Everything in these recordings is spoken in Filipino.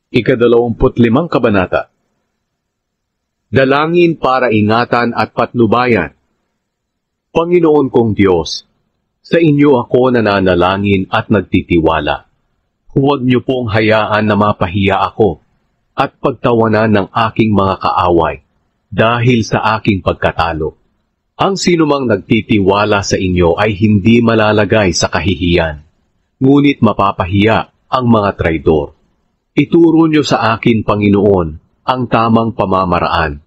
Ika-25 Kabanata. Dalangin para ingatan at patnubayan. Panginoon kong Diyos, sa inyo ako nananalangin at nagtitiwala. Huwag niyo pong hayaan na mapahiya ako at pagtawanan ng aking mga kaaway dahil sa aking pagkatalo. Ang sinumang nagtitiwala sa inyo ay hindi malalagay sa kahihiyan, ngunit mapapahiya ang mga traidor. Ituro niyo sa akin, Panginoon, ang tamang pamamaraan,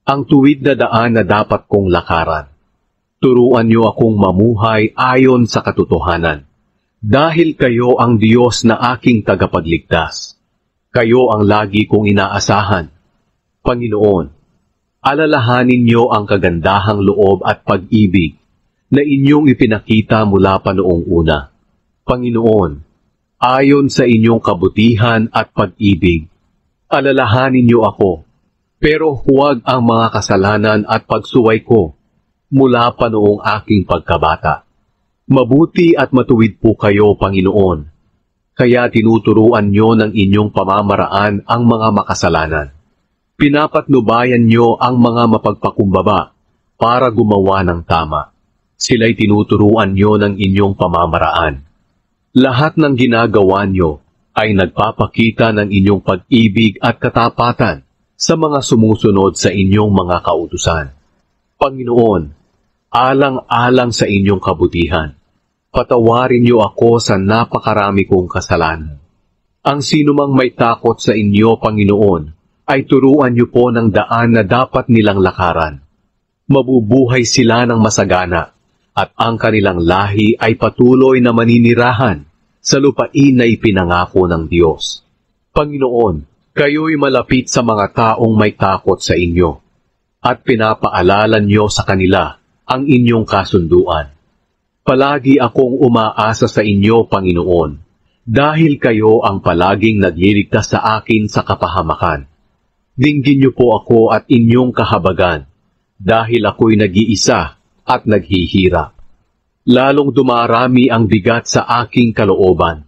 ang tuwid na daan na dapat kong lakaran. Turuan niyo akong mamuhay ayon sa katotohanan, dahil kayo ang Diyos na aking tagapagligtas. Kayo ang lagi kong inaasahan. Panginoon, alalahanin niyo ang kagandahang loob at pag-ibig na inyong ipinakita mula pa noong una. Panginoon, ayon sa inyong kabutihan at pag-ibig, alalahanin niyo ako, pero huwag ang mga kasalanan at pagsuway ko mula pa noong aking pagkabata. Mabuti at matuwid po kayo, Panginoon, kaya tinuturuan niyo ng inyong pamamaraan ang mga makasalanan. Pinapatnubayan niyo ang mga mapagpakumbaba para gumawa ng tama. Sila'y tinuturuan niyo ng inyong pamamaraan. Lahat ng ginagawa niyo ay nagpapakita ng inyong pag-ibig at katapatan sa mga sumusunod sa inyong mga kautusan. Panginoon, alang-alang sa inyong kabutihan, patawarin niyo ako sa napakarami kong kasalanan. Ang sinumang may takot sa inyo, Panginoon, ay turuan niyo po ng daan na dapat nilang lakaran. Mabubuhay sila ng masagana, at ang kanilang lahi ay patuloy na maninirahan sa lupain na ipinangako ng Diyos. Panginoon, kayo'y malapit sa mga taong may takot sa inyo, at pinapaalala niyo sa kanila ang inyong kasunduan. Palagi akong umaasa sa inyo, Panginoon, dahil kayo ang palaging nagliligtas sa akin sa kapahamakan. Dinggin niyo po ako at inyong kahabagan, dahil ako'y nag-iisa at naghihirap. Lalong dumarami ang bigat sa aking kalooban.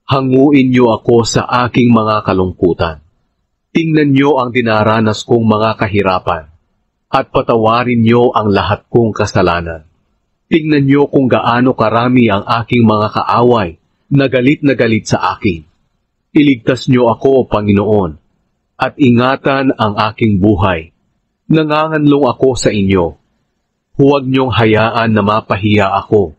Hanguin niyo ako sa aking mga kalungkutan. Tingnan niyo ang dinaranas kong mga kahirapan, at patawarin niyo ang lahat kong kasalanan. Tingnan niyo kung gaano karami ang aking mga kaaway na galit sa akin. Iligtas niyo ako, Panginoon, at ingatan ang aking buhay. Nanganganlong ako sa inyo. Huwag niyong hayaan na mapahiya ako,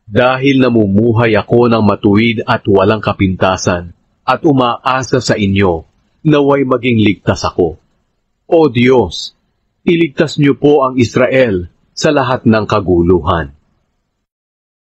dahil namumuhay ako ng matuwid at walang kapintasan, at umaasa sa inyo, naway maging ligtas ako. O Diyos, iligtas niyo po ang Israel sa lahat ng kaguluhan.